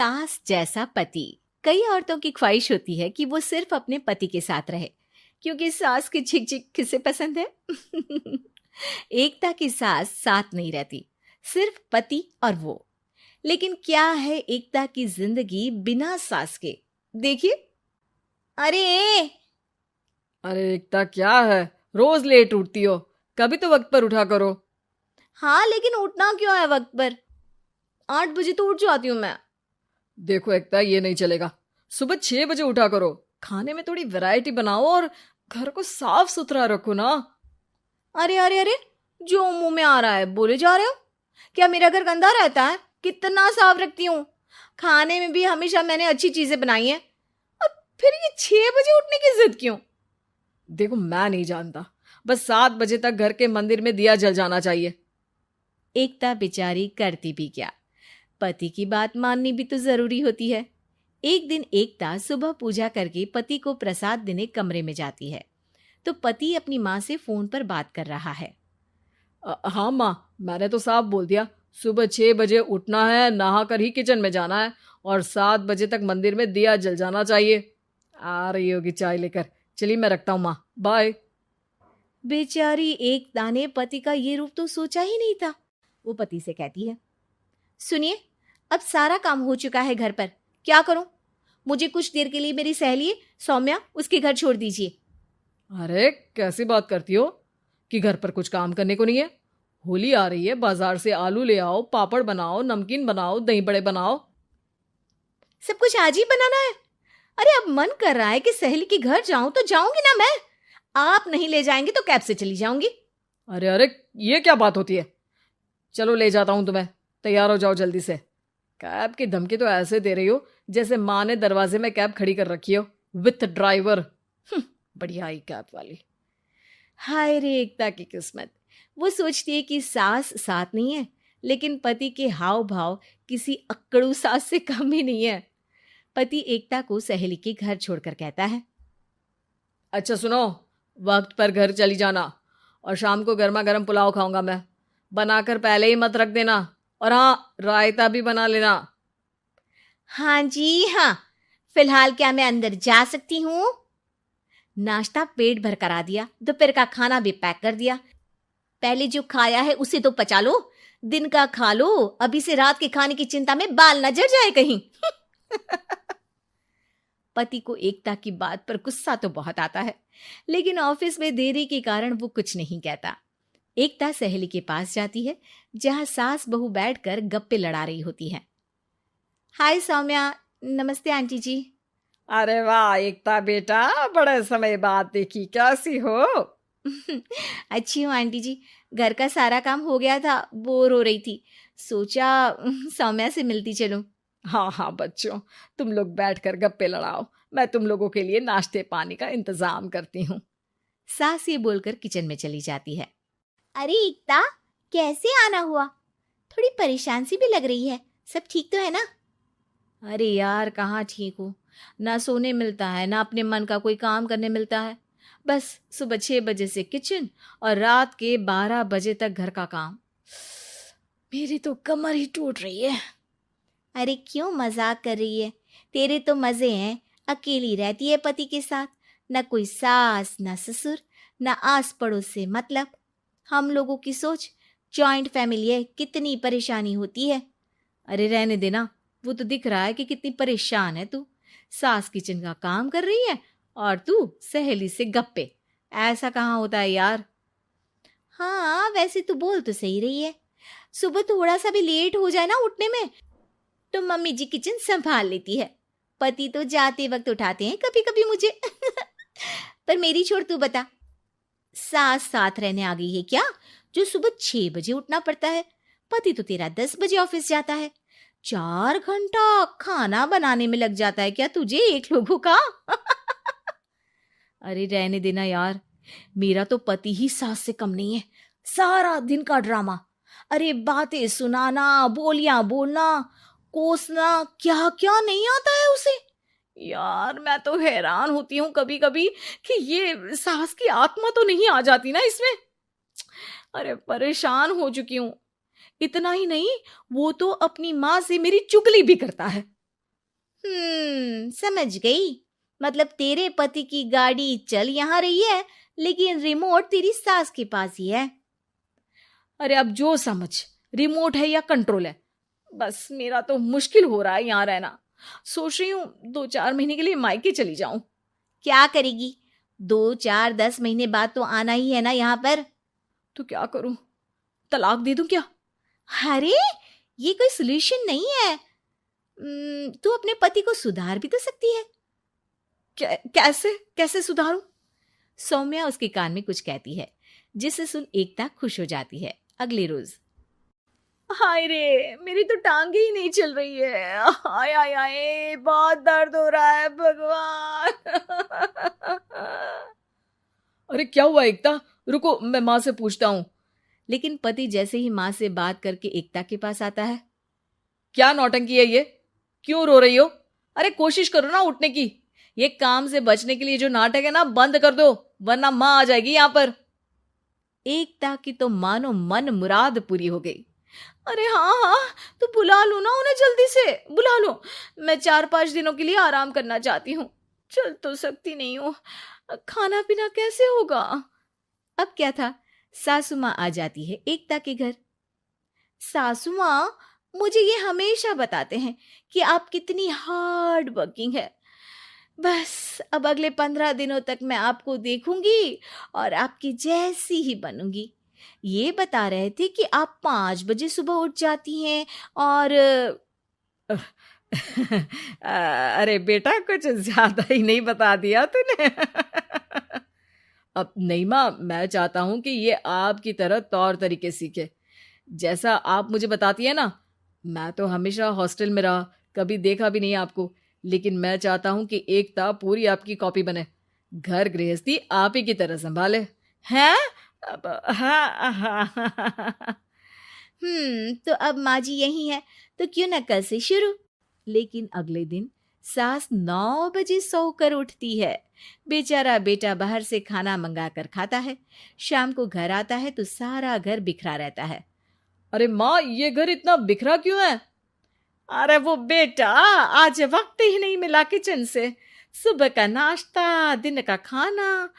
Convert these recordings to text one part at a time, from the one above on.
सास जैसा पति। कई औरतों की ख्वाहिश होती है कि वो सिर्फ अपने पति के साथ रहे, क्योंकि सास की झिक झिक किसे पसंद है। एकता की सास साथ नहीं रहती, सिर्फ पति और वो। लेकिन क्या है एकता की जिंदगी बिना सास के? देखिए। अरे अरे एकता, क्या है? रोज लेट उठती हो, कभी तो वक्त पर उठा करो। हाँ, लेकिन उठना क्यों है वक्त पर? 8 बजे तो उठ जाती हूँ मैं। देखो एकता, ये नहीं चलेगा। सुबह 6 बजे उठा करो। खाने में थोड़ी वैरायटी बनाओ और घर को साफ सुथरा रखो ना। अरे अरे अरे, जो मुंह में आ रहा है बोले जा रहे हो। क्या मेरा घर गंदा रहता है? कितना साफ रखती हूँ। खाने में भी हमेशा मैंने अच्छी चीजें बनाई हैं। और फिर ये 6 बजे उठने की जिद क्यों? देखो, मैं नहीं जानता, बस 7 बजे तक घर के मंदिर में दिया जल जाना चाहिए। एकता बेचारी करती भी क्या, पति की बात माननी भी तो जरूरी होती है। एक दिन एकता सुबह पूजा करके पति को प्रसाद देने कमरे में जाती है, तो पति अपनी माँ से फोन पर बात कर रहा है। हाँ माँ, मैंने तो साफ बोल दिया। सुबह 6 बजे उठना है, नहा कर ही किचन में जाना है और 7 बजे तक मंदिर में दिया जल जाना चाहिए। आ रही होगी चाय लेकर। चलिए मैं रखता हूँ माँ, बाय। बेचारी एकता ने पति का ये रूप तो सोचा ही नहीं था। वो पति से कहती है, सुनिए, अब सारा काम हो चुका है घर पर, क्या करूं? मुझे कुछ देर के लिए मेरी सहेली सौम्या, उसके घर छोड़ दीजिए। अरे कैसी बात करती हो कि घर पर कुछ काम करने को नहीं है? होली आ रही है, बाजार से आलू ले आओ, पापड़ बनाओ, नमकीन बनाओ, दही बड़े बनाओ। सब कुछ आज ही बनाना है? अरे अब मन कर रहा है कि सहेली के घर जाऊं तो जाऊंगी ना मैं। आप नहीं ले जाएंगे तो कैब से चली जाऊंगी। अरे अरे, ये क्या बात होती है? चलो ले जाता हूँ तुम्हें, तैयार हो जाओ जल्दी से। कैब की धमकी तो ऐसे दे रही हो जैसे माँ ने दरवाजे में कैब खड़ी कर रखी हो, विथ ड्राइवर। बढ़िया आई कैब वाली। हाय रे एकता की किस्मत। वो सोचती है कि सास साथ नहीं है, लेकिन पति के हाव भाव किसी अक्कड़ू सास से कम ही नहीं है। पति एकता को सहेली के घर छोड़कर कहता है, अच्छा सुनो, वक्त पर घर चली जाना और शाम को गर्मा गर्म पुलाव खाऊंगा मैं। बनाकर पहले ही मत रख देना, और हाँ, रायता भी बना लेना। हाँ जी हाँ, फिलहाल क्या मैं अंदर जा सकती हूँ? नाश्ता पेट भर करा दिया, दोपहर का खाना भी पैक कर दिया। पहले जो खाया है उसे तो पचा लो, दिन का खा लो, अभी से रात के खाने की चिंता में बाल न जल जाए कहीं। पति को एकता की बात पर गुस्सा तो बहुत आता है, लेकिन ऑफिस में देरी के कारण वो कुछ नहीं कहता। एकता सहेली के पास जाती है, जहां सास बहू बैठकर गप्पे लड़ा रही होती है। हाय सौम्या, नमस्ते आंटी जी। अरे वाह एकता बेटा, बड़े समय बाद देखी, कैसी हो? अच्छी हूँ आंटी जी। घर का सारा काम हो गया था, बोर हो रही थी, सोचा सौम्या से मिलती चलूं। हाँ हाँ बच्चों, तुम लोग बैठकर गप्पे लड़ाओ, मैं तुम लोगों के लिए नाश्ते पानी का इंतजाम करती हूँ। सास ये बोलकर किचन में चली जाती है। अरे एकता, कैसे आना हुआ? थोड़ी परेशान सी भी लग रही है, सब ठीक तो है ना? अरे यार, कहाँ ठीक हूँ। ना सोने मिलता है, ना अपने मन का कोई काम करने मिलता है। बस सुबह 6 बजे से किचन और रात के 12 बजे तक घर का काम। मेरी तो कमर ही टूट रही है। अरे क्यों मजाक कर रही है? तेरे तो मजे हैं, अकेली रहती है पति के साथ, न कोई सास न ससुर, न आस पड़ोस से मतलब। हम लोगों की सोच, जॉइंट फैमिली है, कितनी परेशानी होती है। अरे रहने देना, वो तो दिख रहा है कि कितनी परेशान है तू। सास किचन का काम कर रही है और तू सहेली से गप्पे। ऐसा कहाँ होता है यार। हाँ वैसे तू बोल तो सही रही है। सुबह थोड़ा सा भी लेट हो जाए ना उठने में, तो मम्मी जी किचन संभाल लेती है। पति तो जाते वक्त उठाते हैं कभी कभी मुझे। पर मेरी छोड़, तू बता, सास साथ रहने आ गई है क्या, जो सुबह 6 बजे उठना पड़ता है? पति तो तेरा 10 बजे ऑफिस जाता है। 4 घंटा खाना बनाने में लग जाता है क्या तुझे, एक लोगों का? अरे रहने देना यार, मेरा तो पति ही सास से कम नहीं है। सारा दिन का ड्रामा, अरे बातें सुनाना, बोलियां बोलना, कोसना, क्या क्या नहीं आता है उसे। यार मैं तो हैरान होती हूँ कभी कभी कि ये सास की आत्मा तो नहीं आ जाती ना इसमें। अरे परेशान हो चुकी हूँ। इतना ही नहीं, वो तो अपनी माँ से मेरी चुगली भी करता है। समझ गई। मतलब तेरे पति की गाड़ी चल यहाँ रही है, लेकिन रिमोट तेरी सास के पास ही है। अरे अब जो समझ, रिमोट है या कंट्रोल है, बस मेरा तो मुश्किल हो रहा है यहाँ रहना। सोच रही हूँ 2-4 महीने के लिए मायके चली जाऊं। क्या करेगी? 2-4-10 महीने बाद तो आना ही है ना यहाँ पर। तो क्या करूं, तलाक दे दूं क्या? अरे ये कोई सोल्यूशन नहीं है। तू अपने पति को सुधार भी तो सकती है। कैसे कैसे सुधारूं? सौम्या उसके कान में कुछ कहती है, जिसे सुन एकता खुश हो जाती है। अगले रोज, हाय रे, मेरी तो टांगे ही नहीं चल रही है। हाय हाय हाय, बहुत दर्द हो रहा है भगवान। अरे क्या हुआ एकता? रुको, मैं माँ से पूछता हूँ। लेकिन पति जैसे ही माँ से बात करके एकता के पास आता है। क्या नौटंकी है ये? क्यों रो रही हो? अरे कोशिश करो ना उठने की। ये काम से बचने के लिए जो नाटक है ना, बंद कर दो, वरना माँ आ जाएगी यहाँ पर। एकता की तो मानो मन मुराद पूरी हो गई। अरे हाँ हाँ, तो बुला लो ना उन्हें, जल्दी से बुला लो। मैं 4-5 दिनों के लिए आराम करना चाहती हूँ। चल तो सकती नहीं हूँ, खाना पीना कैसे होगा? अब क्या था, सासू माँ आ जाती है एकता के घर। सासू माँ, मुझे ये हमेशा बताते हैं कि आप कितनी हार्ड वर्किंग है। बस अब अगले 15 दिनों तक मैं आपको देखूंगी और आपकी जैसी ही बनूंगी। ये बता रहे थे कि आप 5 बजे सुबह उठ जाती हैं और अरे बेटा, कुछ ज्यादा ही नहीं बता दिया तूने। अब नहीं माँ, मैं चाहता हूं कि ये आपकी तरह तौर तरीके सीखे, जैसा आप मुझे बताती है ना। मैं तो हमेशा हॉस्टल में रहा, कभी देखा भी नहीं आपको, लेकिन मैं चाहता हूं कि एकता पूरी आपकी कॉपी बने, घर गृहस्थी आप ही की तरह संभाले। हैं? अब हाँ। तो अब माँ जी यही है, तो क्यों ना कल से शुरू। लेकिन अगले दिन सास 9 बजे सोकर उठती है। बेचारा बेटा बाहर से खाना मंगा कर खाता है। शाम को घर आता है तो सारा घर बिखरा रहता है। अरे माँ, ये घर इतना बिखरा क्यों है? अरे वो बेटा, आज वक्त ही नहीं मिला किचन से। सुबह का नाश्ता, दिन का खाना,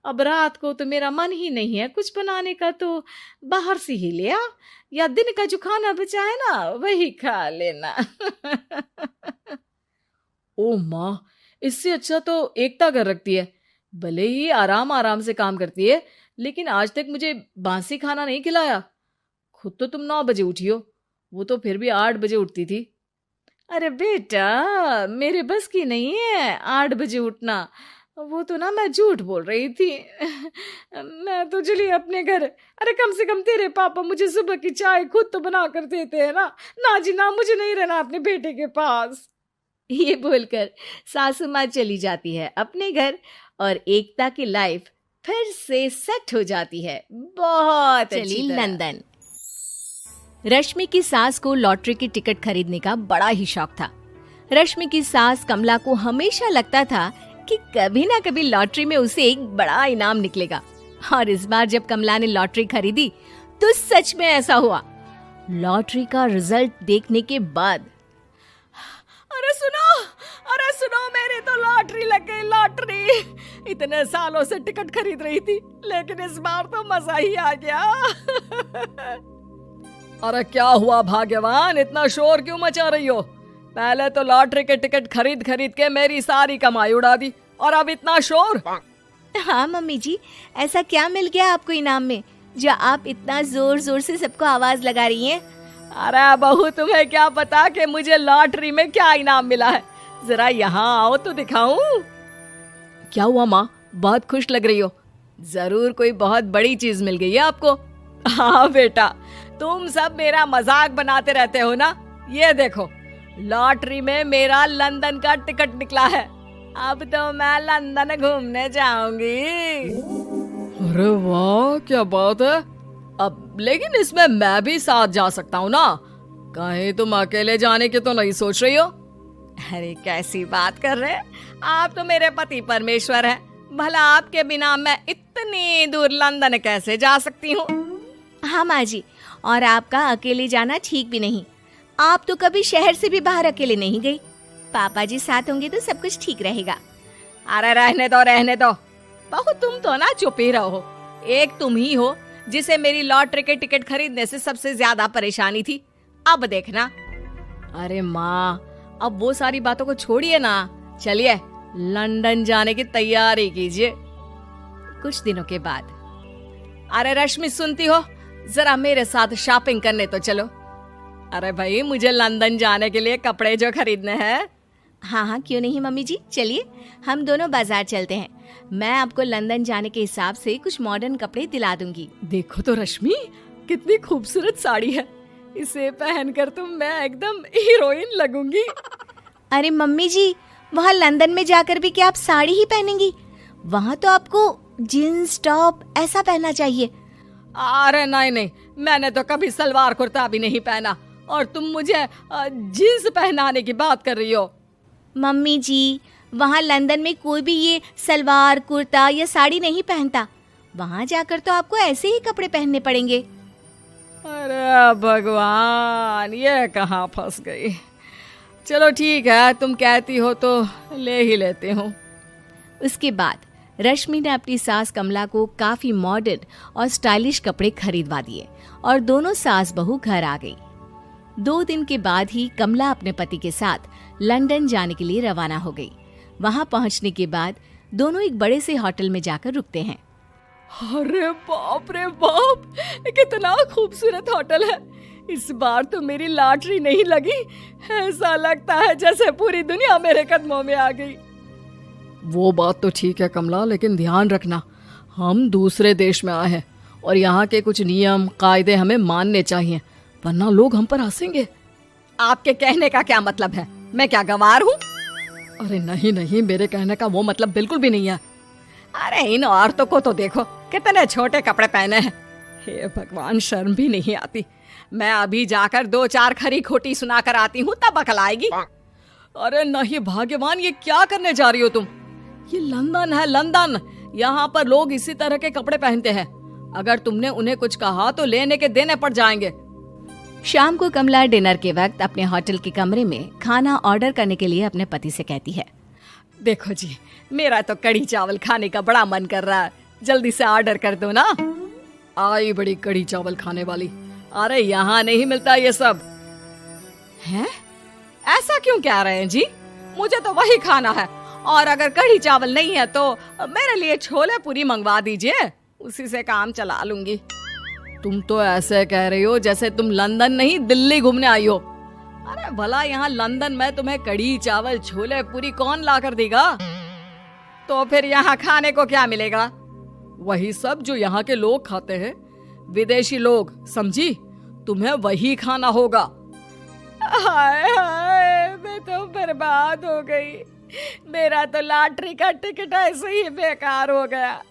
अब रात को तो मेरा मन ही नहीं है कुछ बनाने का, तो बाहर से ही ले आ, या दिन का जो खाना बचा है ना वही खा लेना। ओ माँ, इससे अच्छा तो एकता घर रखती है। भले ही आराम आराम से काम करती है, लेकिन आज तक मुझे बासी खाना नहीं खिलाया। खुद तो तुम 9 बजे उठी हो, वो तो फिर भी 8 बजे उठती थी। अरे बेटा, मेरे बस की नहीं है 8 बजे उठना। वो तो ना मैं झूठ बोल रही थी। मैं तो चली अपने घर। अरे कम से कम तेरे पापा मुझे सुबह की चाय खुद तो बना कर देते हैं ना। ना जी ना, मुझे नहीं रहना अपने बेटे के पास। ये बोलकर सासू माँ चली जाती है अपने घर और एकता की लाइफ फिर से सेट हो जाती है। बहुत चली अच्छी तरह। लंदन। रश्मि की सास को लॉटरी की टिकट खरीदने का बड़ा ही शौक था। रश्मि की सास कमला को हमेशा लगता था कि कभी ना कभी लॉटरी में उसे एक बड़ा इनाम निकलेगा। और इस बार जब कमला ने लॉटरी खरीदी तो सच में ऐसा हुआ। लॉटरी का रिजल्ट देखने के बाद, अरे सुनो, मेरी तो लॉटरी लग गई, लॉटरी। इतने सालों से टिकट खरीद रही थी, लेकिन इस बार तो मजा ही आ गया। अरे क्या हुआ भाग्यवान, इतना शोर क्यों मचा रही हो? पहले तो लॉटरी के टिकट खरीद खरीद के मेरी सारी कमाई उड़ा दी, और अब इतना शोर। हाँ मम्मी जी, ऐसा क्या मिल गया आपको इनाम में जो आप इतना जोर जोर से सबको आवाज लगा रही हैं? अरे बहू, तुम्हें क्या पता कि मुझे लॉटरी में क्या इनाम मिला है? जरा यहाँ आओ तो दिखाऊं। क्या हुआ माँ, बहुत खुश लग रही हो? जरूर कोई बहुत बड़ी चीज मिल गई है आपको। हाँ बेटा, तुम सब मेरा मजाक बनाते रहते हो ना। ये देखो, लॉटरी में मेरा लंदन का टिकट निकला है। अब तो मैं लंदन घूमने जाऊंगी। अरे वाह, क्या बात है। अब लेकिन इसमें मैं भी साथ जा सकता हूँ ना? कहीं तुम अकेले जाने की तो नहीं सोच रही हो? अरे कैसी बात कर रहे हैं आप, तो मेरे पति परमेश्वर हैं। भला आपके बिना मैं इतनी दूर लंदन कैसे जा सकती हूँ? हाँ माँ जी, और आपका अकेले जाना ठीक भी नहीं। आप तो कभी शहर से भी बाहर अकेले नहीं गई। पापा जी साथ होंगे तो सब कुछ ठीक रहेगा। अरे रहने दो बहू, तुम तो ना चुप ही रहो। एक तुम ही हो जिसे मेरी लॉटरी के टिकट खरीदने से सबसे ज्यादा परेशानी थी। अब देखना। अरे माँ, अब वो सारी बातों को छोड़िए ना, चलिए लंदन जाने की तैयारी कीजिए। कुछ दिनों के बाद, अरे रश्मि सुनती हो, जरा मेरे साथ शॉपिंग करने तो चलो। अरे भाई, मुझे लंदन जाने के लिए कपड़े जो खरीदने हैं। हाँ हाँ, क्यों नहीं मम्मी जी, चलिए हम दोनों बाजार चलते हैं। मैं आपको लंदन जाने के हिसाब से कुछ मॉडर्न कपड़े दिला दूंगी। देखो तो रश्मि, कितनी खूबसूरत साड़ी है। इसे पहनकर तो मैं एकदम हीरोइन लगूंगी। अरे मम्मी जी, वहाँ लंदन में जाकर भी क्या आप साड़ी ही पहनेंगी? वहाँ तो आपको जीन्स टॉप ऐसा पहनना चाहिए। अरे नहीं, मैंने तो कभी सलवार कुर्ता भी नहीं पहना, और तुम मुझे जीन्स पहनाने की बात कर रही हो। मम्मी जी, वहाँ लंदन में कोई भी ये सलवार कुर्ता या साड़ी नहीं पहनता। वहाँ जाकर तो आपको ऐसे ही कपड़े पहनने पड़ेंगे। अरे भगवान, ये कहाँ फंस गई। चलो ठीक है, तुम कहती हो तो ले ही लेती हूँ। उसके बाद रश्मि ने अपनी सास कमला को काफी मॉडर्न और स्टाइलिश कपड़े खरीदवा दिए और दोनों सास बहू घर आ गई। 2 दिन के बाद ही कमला अपने पति के साथ लंदन जाने के लिए रवाना हो गई। वहां पहुंचने के बाद दोनों एक बड़े से होटल में जाकर रुकते हैं। अरे बाप रे बाप, कितना खूबसूरत होटल है। इस बार तो मेरी लॉटरी नहीं लगी। ऐसा लगता है जैसे पूरी दुनिया मेरे कदमों में आ गई। वो बात तो ठीक है कमला, लेकिन ध्यान रखना, हम दूसरे देश में आए हैं और यहाँ के कुछ नियम कायदे हमें मानने चाहिए, वरना लोग हम पर हंसेंगे। आपके कहने का क्या मतलब है? मैं क्या गवार हूँ? अरे नहीं, मेरे कहने का वो मतलब बिल्कुल भी नहीं है। अरे इन औरतों को तो देखो, कितने छोटे कपड़े पहने हैं। हे भगवान, शर्म भी नहीं आती। मैं अभी जाकर 2-4 खरी खोटी सुनाकर आती हूँ, तब अकल आएगी। अरे नहीं भाग्यवान, ये क्या करने जा रही हो तुम? ये लंदन है, लंदन। यहाँ पर लोग इसी तरह के कपड़े पहनते हैं। अगर तुमने उन्हें कुछ कहा तो लेने के देने पड़ जाएंगे। शाम को कमला डिनर के वक्त अपने होटल के कमरे में खाना ऑर्डर करने के लिए अपने पति से कहती है, देखो जी, मेरा तो कढ़ी चावल खाने का बड़ा मन कर रहा है, जल्दी से ऑर्डर कर दो ना। आई बड़ी कढ़ी चावल खाने वाली। अरे यहाँ नहीं मिलता ये सब। हैं? ऐसा क्यों कह रहे हैं जी? मुझे तो वही खाना है, और अगर कढ़ी चावल नहीं है तो मेरे लिए छोले पूरी मंगवा दीजिए, उसी से काम चला लूंगी। तुम तो ऐसे कह रही हो जैसे तुम लंदन नहीं दिल्ली घूमने आई हो। अरे भला यहाँ लंदन में तुम्हें कढ़ी चावल छोले पूरी कौन ला कर देगा? तो फिर यहाँ खाने को क्या मिलेगा? वही सब जो यहाँ के लोग खाते हैं, विदेशी लोग, समझी? तुम्हें वही खाना होगा। हाय हाय, मैं तो बर्बाद हो गई। मेरा तो लॉटरी का टिकट ऐसे ही बेकार हो गया।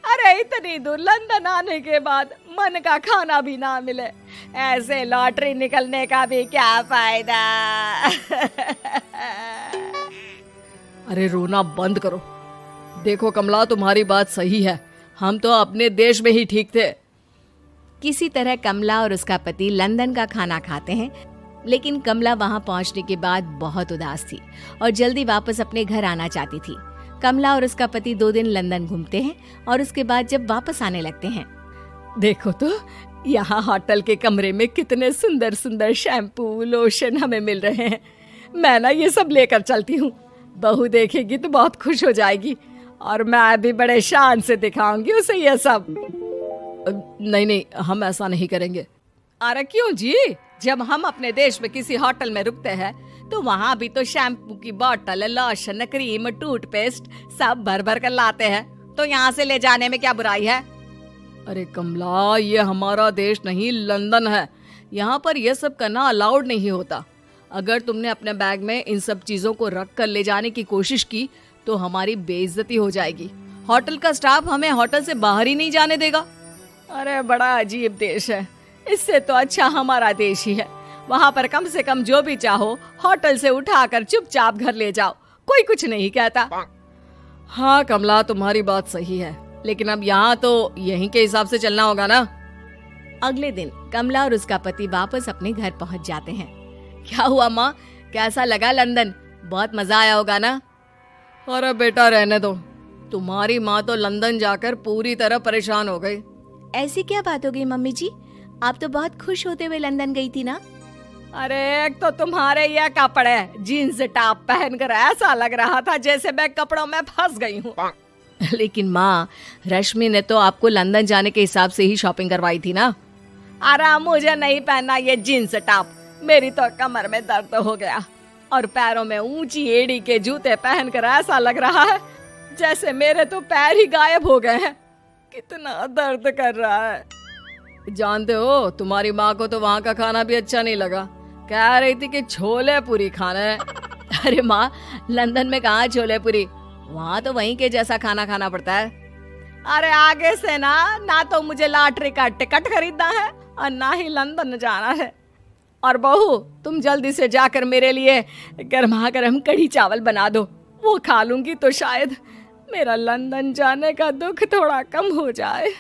अरे इतनी दूर लंदन आने के बाद मन का खाना भी ना मिले, ऐसे लॉटरी निकलने का भी क्या फायदा। अरे रोना बंद करो। देखो कमला, तुम्हारी बात सही है, हम तो अपने देश में ही ठीक थे। किसी तरह कमला और उसका पति लंदन का खाना खाते हैं, लेकिन कमला वहां पहुंचने के बाद बहुत उदास थी और जल्दी वापस अपने घर आना चाहती थी। कमला और उसका पति 2 दिन लंदन घूमते हैं और उसके बाद जब वापस आने लगते हैं, देखो तो यहाँ होटल के कमरे में कितने सुंदर सुंदर शैम्पू लोशन हमें मिल रहे हैं। मैं ना ये सब लेकर चलती हूँ, बहू देखेगी तो बहुत खुश हो जाएगी, और मैं भी बड़े शान से दिखाऊंगी उसे ये सब। नहीं, हम ऐसा नहीं करेंगे। अरे क्यों जी? जब हम अपने देश में किसी होटल में रुकते हैं तो वहाँ भी तो शैम्पू की बोतल, लोशन, क्रीम, टूथपेस्ट सब भर भर कर लाते हैं, तो यहाँ से ले जाने में क्या बुराई है? अरे कमला, ये हमारा देश नहीं, लंदन है। यहाँ पर यह सब करना अलाउड नहीं होता। अगर तुमने अपने बैग में इन सब चीजों को रख कर ले जाने की कोशिश की तो हमारी बेइज्जती हो जाएगी। होटल का स्टाफ हमें होटल से बाहर ही नहीं जाने देगा। अरे बड़ा अजीब देश है, इससे तो अच्छा हमारा देश ही है। वहाँ पर कम से कम जो भी चाहो होटल से उठाकर चुपचाप घर ले जाओ, कोई कुछ नहीं कहता। हाँ कमला, तुम्हारी बात सही है, लेकिन अब यहाँ तो यहीं के हिसाब से चलना होगा ना। अगले दिन कमला और उसका पति वापस अपने घर पहुंच जाते हैं। क्या हुआ माँ, कैसा लगा लंदन? बहुत मजा आया होगा ना? अरे बेटा रहने दो, तुम्हारी माँ तो लंदन जाकर पूरी तरह परेशान हो गई। ऐसी क्या बात हो गई मम्मी जी? आप तो बहुत खुश होते हुए लंदन गई थी ना? अरे एक तो तुम्हारे ये कपड़े जीन्स टॉप पहनकर ऐसा लग रहा था जैसे मैं कपड़ों में फंस गई हूँ। लेकिन माँ, रश्मि ने तो आपको लंदन जाने के हिसाब से ही शॉपिंग करवाई थी ना? अरे मुझे नहीं पहनना ये जीन्स टॉप, मेरी तो कमर में दर्द हो गया और पैरों में ऊंची एड़ी के जूते पहनकर ऐसा लग रहा है जैसे मेरे तो पैर ही गायब हो गए हैं। कितना दर्द कर रहा है। जानते हो, तुम्हारी माँ को तो वहाँ का खाना भी अच्छा नहीं लगा, कह रही थी कि छोले पूरी खाना है। अरे माँ, लंदन में कहाँ छोले पूरी, वहाँ तो वहीं के जैसा खाना खाना पड़ता है। अरे आगे से ना तो मुझे लॉटरी का टिकट खरीदना है और ना ही लंदन जाना है। और बहू, तुम जल्दी से जाकर मेरे लिए गर्मा गर्म कढ़ी चावल बना दो, वो खा लूंगी तो शायद मेरा लंदन जाने का दुख थोड़ा कम हो जाए।